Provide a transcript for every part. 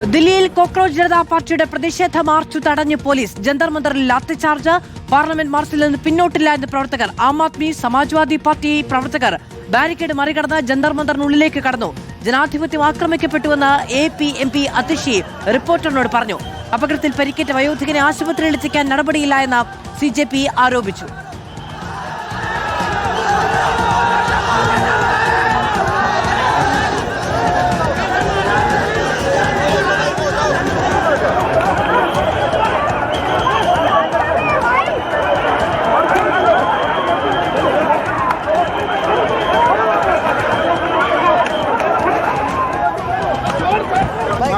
ദില്ലിയിൽ കോക്രോച്ച് ജനതാ പാർട്ടിയുടെ പ്രതിഷേധ മാർച്ച് തടഞ്ഞ് പോലീസ്. ജന്തർ മന്ദറിൽ ലാത്തിചാർജ്. പാർലമെന്റ് മാർച്ചിൽ നിന്ന് പിന്നോട്ടില്ല എന്ന് പ്രവർത്തകർ. ആം ആദ്മി, സമാജ്വാദി പാർട്ടി പ്രവർത്തകർ ബാരിക്കേഡ് മറികടന്ന് ജന്തർ മന്ദറിനുള്ളിലേക്ക് കടന്നു. ജനാധിപത്യം ആക്രമിക്കപ്പെട്ടുവെന്ന് AP MP അതിഷി റിപ്പോർട്ടറിനോട് പറഞ്ഞു. അപകടത്തിൽ പരിക്കേറ്റ വയോധികനെ ആശുപത്രിയിൽ എത്തിക്കാൻ നടപടിയില്ല എന്ന് CJP ആരോപിച്ചു.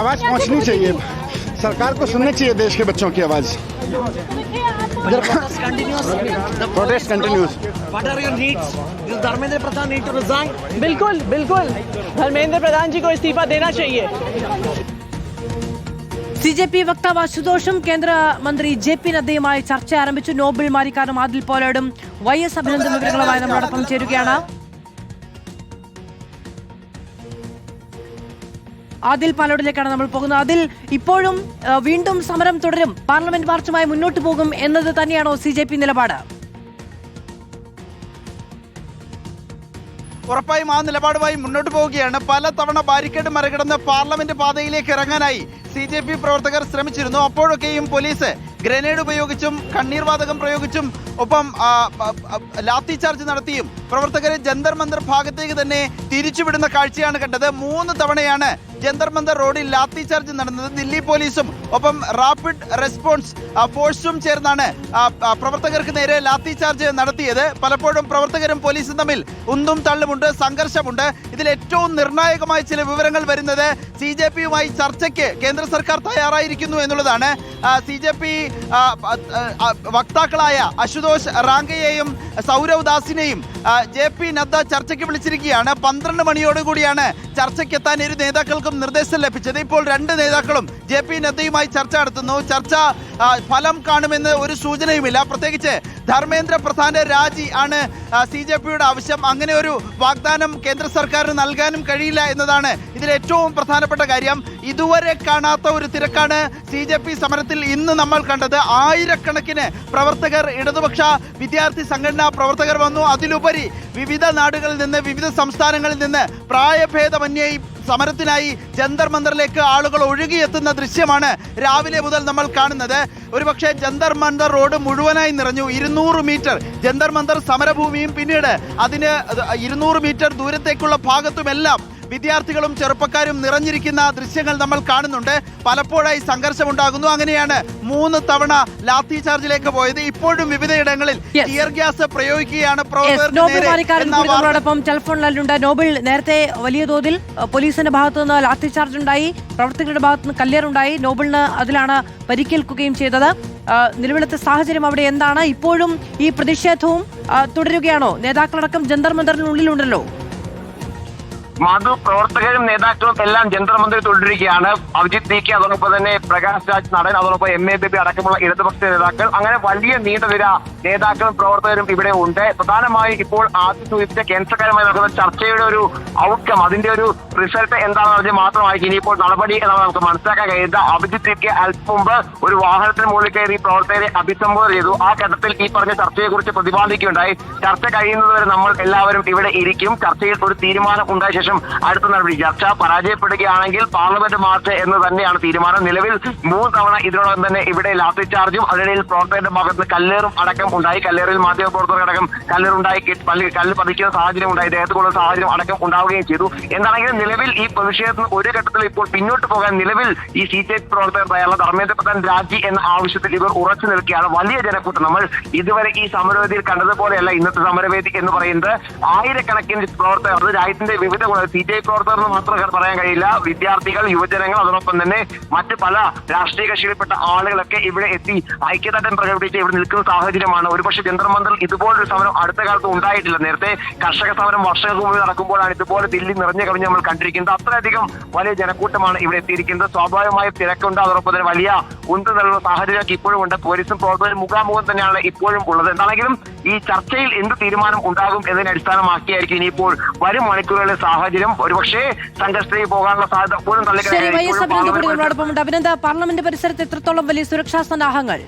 आवाज पहुंचनी चाहिए, सरकार को सुननी चाहिए देश के बच्चों की आवाज. Protest continues. What are your needs? Does Dharmendra Pradhan need to resign? बिल्कुल बिल्कुल धर्मेंद्र प्रधान जी को इस्तीफा देना चाहिए. CJP വക്താവ് അശുതോഷും കേന്ദ്രമന്ത്രി JP നദ്ദയുമായി ചർച്ച ആരംഭിച്ചു. നോബൽ മാരിക്കാരും ആദിൽ പോലാടും YS അഭിനന്ദൻ വിവരങ്ങളുമായി നമ്മളോടൊപ്പം ചേരുകയാണ്. ആദിൽ പാലോടിലേക്കാണ് നമ്മൾ പോകുന്നത്. അതിൽ ഇപ്പോഴും വീണ്ടും സമരം തുടരും, പാർലമെന്റ് മാർച്ചുമായി മുന്നോട്ട് പോകും എന്നത് തന്നെയാണോ CJP നിലപാട്? ഉറപ്പായും ആ നിലപാടുമായി മുന്നോട്ട് പോവുകയാണ്. പല തവണ ബാരിക്കേഡ് മറികടന്ന് പാർലമെന്റ് പാതയിലേക്ക് ഇറങ്ങാനായി CJP പ്രവർത്തകർ ശ്രമിച്ചിരുന്നു. അപ്പോഴൊക്കെയും പോലീസ് ഗ്രനേഡ് ഉപയോഗിച്ചും കണ്ണീർ വാതകം പ്രയോഗിച്ചും ഒപ്പം ലാത്തി ചാർജ് നടത്തിയും പ്രവർത്തകരെ ജന്തർ മന്ദർ ഭാഗത്തേക്ക് തന്നെ തിരിച്ചുവിടുന്ന കാഴ്ചയാണ് കണ്ടത്. 3 തവണയാണ് ജന്തർ മന്ദർ റോഡിൽ ലാത്തി ചാർജ് നടന്നത്. ദില്ലി പോലീസും ഒപ്പം റാപ്പിഡ് റെസ്പോൺസ് ഫോഴ്സും ചേർന്നാണ് പ്രവർത്തകർക്ക് നേരെ ലാത്തി ചാർജ് നടത്തിയത്. പലപ്പോഴും പ്രവർത്തകരും പോലീസും തമ്മിൽ ഉന്തും തള്ളുമുണ്ട്, സംഘർഷമുണ്ട്. ഇതിൽ ഏറ്റവും നിർണായകമായ ചില വിവരങ്ങൾ വരുന്നത് CJPയുമായി ചർച്ചയ്ക്ക് കേന്ദ്ര സർക്കാർ തയ്യാറായിരിക്കുന്നു എന്നുള്ളതാണ്. CJP വക്താക്കളായ അശുതോഷ് റാങ്കയെയും സൗരവ് ദാസിനെയും JP നദ്ദ ചർച്ചയ്ക്ക് വിളിച്ചിരിക്കുകയാണ്. 12 മണിയോടുകൂടിയാണ് ചർച്ചയ്ക്കെത്താൻ ഇരു നേതാക്കൾക്കും നിർദ്ദേശം ലഭിച്ചത്. ഇപ്പോൾ 2 നേതാക്കളും JP നദ്ദയുമായി ചർച്ച നടത്തുന്നു. ചർച്ച ഫലം കാണുമെന്ന് ഒരു സൂചനയുമില്ല. പ്രത്യേകിച്ച് ധർമ്മേന്ദ്ര പ്രധാന്റെ രാജി ആണ് CJPയുടെ ആവശ്യം. അങ്ങനെ ഒരു വാഗ്ദാനം കേന്ദ്ര സർക്കാരിന് നൽകാനും കഴിയില്ല എന്നതാണ് ഇതിൽ ഏറ്റവും പ്രധാനപ്പെട്ട കാര്യം. ഇതുവരെ കാണാത്ത ഒരു തിരക്കാണ് CJP സമരത്തിൽ ഇന്ന് നമ്മൾ കണ്ടത്. ആയിരക്കണക്കിന് പ്രവർത്തകർ, ഇടതുപക്ഷ വിദ്യാർത്ഥി സംഘടനാ പ്രവർത്തകർ വന്നു. അതിലുപരി വിവിധ നാടുകളിൽ നിന്ന്, വിവിധ സംസ്ഥാനങ്ങളിൽ നിന്ന് പ്രായഭേദമന്യേ സമരത്തിനായി ജന്തർ മന്ദറിലേക്ക് ആളുകൾ ഒഴുകിയെത്തുന്ന ദൃശ്യമാണ് രാവിലെ മുതൽ നമ്മൾ കാണുന്നത്. ഒരുപക്ഷെ ജന്തർ മന്ദർ റോഡ് മുഴുവനായി നിറഞ്ഞു. 200 മീറ്റർ ജന്തർ മന്ദർ സമരഭൂമിയും പിന്നീട് അതിന് 200 മീറ്റർ ദൂരത്തേക്കുള്ള ഭാഗത്തുമെല്ലാം വിദ്യാർത്ഥികളും ചെറുപ്പക്കാരും നിറഞ്ഞിരിക്കുന്ന ദൃശ്യങ്ങൾ നമ്മൾ കാണുന്നുണ്ട്. പലപ്പോഴായി സംഘർഷമുണ്ടാകുന്നു. അങ്ങനെയാണ് 3 തവണ ലാത്തി ചാർജിലേക്ക് പോയത്. ഇപ്പോഴും വിവിധയിടങ്ങളിൽ ടിയർ ഗ്യാസ് പ്രയോഗിക്കുകയാണ് പ്രവർത്തകരോടൊപ്പം ടെലിഫോണിലുണ്ട്. നോബിൾ, നേരത്തെ വലിയ തോതിൽ പോലീസിന്റെ ഭാഗത്തു നിന്ന് ലാത്തി ചാർജ് ഉണ്ടായി, പ്രവർത്തകരുടെ ഭാഗത്തു നിന്ന് കല്ലേറുണ്ടായി. നോബിളിന് അതിലാണ് പരിക്കേൽക്കുകയും ചെയ്തത്. നിലവിലത്തെ സാഹചര്യം അവിടെ എന്താണ്? ഇപ്പോഴും ഈ പ്രതിഷേധവും തുടരുകയാണോ? നേതാക്കളടക്കം ജന്തർ മന്ദറിനുള്ളിലുണ്ടല്ലോ. മധു, പ്രവർത്തകരും നേതാക്കളും എല്ലാം ജന്തർ മന്ദിറിൽ തുടരുകയാണ്. അഭിജിത്ത് DK, അതോടൊപ്പം തന്നെ പ്രകാശ് രാജ് നടൻ, അതോടൊപ്പം MABP അടക്കമുള്ള ഇടതുപക്ഷ നേതാക്കൾ, അങ്ങനെ വലിയ നീണ്ട നിര നേതാക്കളും പ്രവർത്തകരും ഇവിടെ ഉണ്ട്. പ്രധാനമായും ഇപ്പോൾ ആദ്യം സൂചിപ്പിച്ച കേന്ദ്രക്കാരുമായി നടക്കുന്ന ചർച്ചയുടെ ഒരു ഔട്ട്കം, അതിന്റെ ഒരു റിസൾട്ട് എന്താണെന്ന് പറഞ്ഞാൽ മാത്രമായിരിക്കും ഇനിയിപ്പോൾ നടപടി എന്നാണ് നമുക്ക് മനസ്സിലാക്കാൻ കഴിയുന്നത്. അഭിജിത്ത് DK അല്പം മുമ്പ് ഒരു വാഹനത്തിന് മുകളിൽ കയറി പ്രവർത്തകരെ അഭിസംബോധന ചെയ്തു. ആ ഘട്ടത്തിൽ ഈ പറഞ്ഞ ചർച്ചയെക്കുറിച്ച് പ്രതിപാദിക്കുകയുണ്ടായി. ചർച്ച കഴിയുന്നതുവരെ നമ്മൾ എല്ലാവരും ഇവിടെ ഇരിക്കും. ചർച്ചയിൽ ഒരു തീരുമാനം ഉണ്ടായ ശേഷം അടുത്ത നടപടി. ചർച്ച പരാജയപ്പെടുകയാണെങ്കിൽ പാർലമെന്റ് മാർച്ച് എന്ന് തന്നെയാണ് തീരുമാനം. നിലവിൽ 3 തവണ ഇതിനോടൊപ്പം തന്നെ ഇവിടെ ലാത്തി ചാർജും അതിനിടയിൽ പ്രവർത്തകരുടെ ഭാഗത്ത് കല്ലേറും അടക്കം ഉണ്ടായി. കല്ലേറിൽ മാധ്യമ പ്രവർത്തകരടക്കം കല്ലേറുണ്ടായി, കല്ല് പതിക്കുന്ന സാഹചര്യം ഉണ്ടായി, ദേഹത്തുള്ള സാഹചര്യം അടക്കം ഉണ്ടാവുകയും ചെയ്തു. എന്താണെങ്കിലും നിലവിൽ ഈ പ്രതിഷേധത്തിന് ഒരു ഘട്ടത്തിൽ ഇപ്പോൾ പിന്നോട്ട് പോകാൻ നിലവിൽ ഈ CJP പ്രവർത്തകർ തയ്യാറുള്ള ധർമ്മേന്ദ്ര പ്രധാൻ രാജി എന്ന ആവശ്യത്തിൽ ഇവർ ഉറച്ചു നിൽക്കുകയാണ്. വലിയ ജനക്കൂട്ടം. നമ്മൾ ഇതുവരെ ഈ സമരവേദിയിൽ കണ്ടതുപോലെയല്ല ഇന്നത്തെ സമരവേദി എന്ന് പറയുന്നത്. ആയിരക്കണക്കിന് പ്രവർത്തകർ, അത് രാജ്യത്തിന്റെ വിവിധ CJP പ്രവർത്തകർ എന്ന് മാത്രം പറയാൻ കഴിയില്ല. വിദ്യാർത്ഥികൾ, യുവജനങ്ങൾ, അതോടൊപ്പം തന്നെ മറ്റ് പല രാഷ്ട്രീയ കക്ഷിയിൽപ്പെട്ട ആളുകളൊക്കെ ഇവിടെ എത്തി ഐക്യദാർഢ്യം പ്രകടിപ്പിച്ച് ഇവിടെ നിൽക്കുന്ന സാഹചര്യമാണ്. ഒരുപക്ഷെ ജന്തർ മന്ദറിൽ ഇതുപോലൊരു സമരം അടുത്ത കാലത്ത് ഉണ്ടായിട്ടില്ല. നേരത്തെ കർഷക സമരം വർഷങ്ങൾക്ക് മുമ്പ് നടക്കുമ്പോഴാണ് ഇതുപോലെ ദില്ലി നിറഞ്ഞു കവിഞ്ഞ് നമ്മൾ കണ്ടിരിക്കുന്നത്. അത്രയധികം വലിയ ജനക്കൂട്ടമാണ് ഇവിടെ എത്തിയിരിക്കുന്നത്. സ്വാഭാവികമായും തിരക്കുണ്ട്, അതോടൊപ്പം തന്നെ വലിയ ഉന്തുതള്ളുന്ന സാഹചര്യമൊക്കെ ഇപ്പോഴും ഉണ്ട്. പോലീസും പ്രവർത്തകരും മുഖാമുഖം തന്നെയാണ് ഇപ്പോഴും ഉള്ളത്. എന്താണെങ്കിലും ഈ ചർച്ചയിൽ എന്ത് തീരുമാനം ഉണ്ടാകും എന്നതിനെ അടിസ്ഥാനമാക്കിയായിരിക്കും ഇനിയിപ്പോൾ വരും മണിക്കൂറുകളിൽ സാഹചര്യം സാഹചര്യം ഒരുപക്ഷേ സംഘർഷത്തിലേക്ക് പോകാനുള്ള സാധ്യത പോലും ശരി, വൈ എസ് അഭിനന്ദ് കൂടി തള്ളിക്കളയാൻ നമ്മളോടൊപ്പമുണ്ട്. അഭിനന്ദ്, പാർലമെന്റ് പരിസരത്ത് എത്രത്തോളം വലിയ സുരക്ഷാ സന്നാഹങ്ങൾ?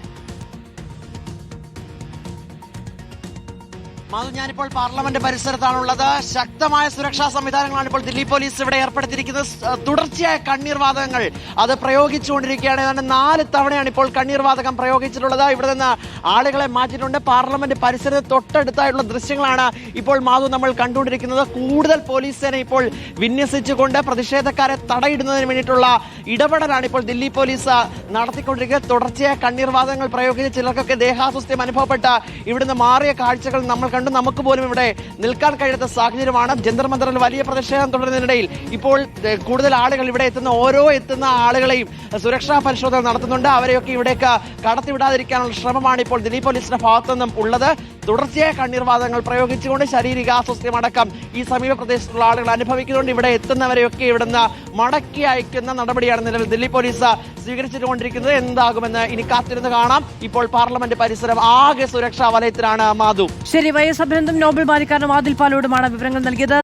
മാധു, ഞാനിപ്പോൾ പാർലമെന്റ് പരിസരത്താണുള്ളത്. ശക്തമായ സുരക്ഷാ സംവിധാനങ്ങളാണ് ഇപ്പോൾ ദില്ലി പോലീസ് ഇവിടെ ഏർപ്പെടുത്തിയിരിക്കുന്നത്. തുടർച്ചയായ കണ്ണീർ വാതകങ്ങൾ അത് പ്രയോഗിച്ചുകൊണ്ടിരിക്കുകയാണ്. ഏതാണ്ട് 4 തവണയാണ് ഇപ്പോൾ കണ്ണീർ വാതകം പ്രയോഗിച്ചിട്ടുള്ളത്. ഇവിടെ നിന്ന് ആളുകളെ മാറ്റിയിട്ടുണ്ട്. പാർലമെന്റ് പരിസരത്ത് തൊട്ടടുത്തായിട്ടുള്ള ദൃശ്യങ്ങളാണ് ഇപ്പോൾ മാധു നമ്മൾ കണ്ടുകൊണ്ടിരിക്കുന്നത്. കൂടുതൽ പോലീസ് സേന ഇപ്പോൾ വിന്യസിച്ചുകൊണ്ട് പ്രതിഷേധക്കാരെ തടയിടുന്നതിന് വേണ്ടിയിട്ടുള്ള ഇടപെടലാണ് ഇപ്പോൾ ദില്ലി പോലീസ് നടത്തിക്കൊണ്ടിരിക്കുന്നത്. തുടർച്ചയായ കണ്ണീർ വാതകങ്ങൾ പ്രയോഗിച്ച് ചിലർക്കൊക്കെ ദേഹാസ്വസ്ഥ്യം അനുഭവപ്പെട്ട ഇവിടുന്ന് മാറിയ കാഴ്ചകൾ നമ്മൾ കണ്ടു. നമുക്ക് പോലും ഇവിടെ നിൽക്കാൻ കഴിയാത്ത സാഹചര്യമാണ്. ജന്തർ മന്ദറിൽ വലിയ പ്രതിഷേധം തുടരുന്നതിനിടയിൽ ഇപ്പോൾ കൂടുതൽ ആളുകൾ ഇവിടെ എത്തുന്ന ആളുകളെയും സുരക്ഷാ പരിശോധന നടത്തുന്നുണ്ട്. അവരെയൊക്കെ ഇവിടേക്ക് കടത്തിവിടാതിരിക്കാനുള്ള ശ്രമമാണ് ഇപ്പോൾ ദില്ലി പോലീസിന്റെ ഭാഗത്തു നിന്നും ഉള്ളത്. തുടർച്ചയായ കണ്ണീർവാതകങ്ങൾ പ്രയോഗിച്ചുകൊണ്ട് ശാരീരിക അസ്വസ്ഥ്യമടക്കം ഈ സമീപ പ്രദേശത്തുള്ള ആളുകൾ അനുഭവിക്കുന്നുണ്ട്. ഇവിടെ എത്തുന്നവരെയൊക്കെ ഇവിടുന്ന് മടക്കി അയക്കുന്ന നടപടിയാണ് നിലവിൽ ദില്ലി പോലീസ് സ്വീകരിച്ചുകൊണ്ടിരിക്കുന്നത്. എന്താകുമെന്ന് ഇനി കാത്തിരുന്ന് കാണാം. ഇപ്പോൾ പാർലമെന്റ് പരിസരം ആകെ സുരക്ഷാ വലയത്തിലാണ്. മാധു, ശരി, വൈ എസ് അഭിനന്ദും നോബൽ ബാലിക്കാരനും ആദിൽ പാലോടുമാണ് വിവരങ്ങൾ നൽകിയത്.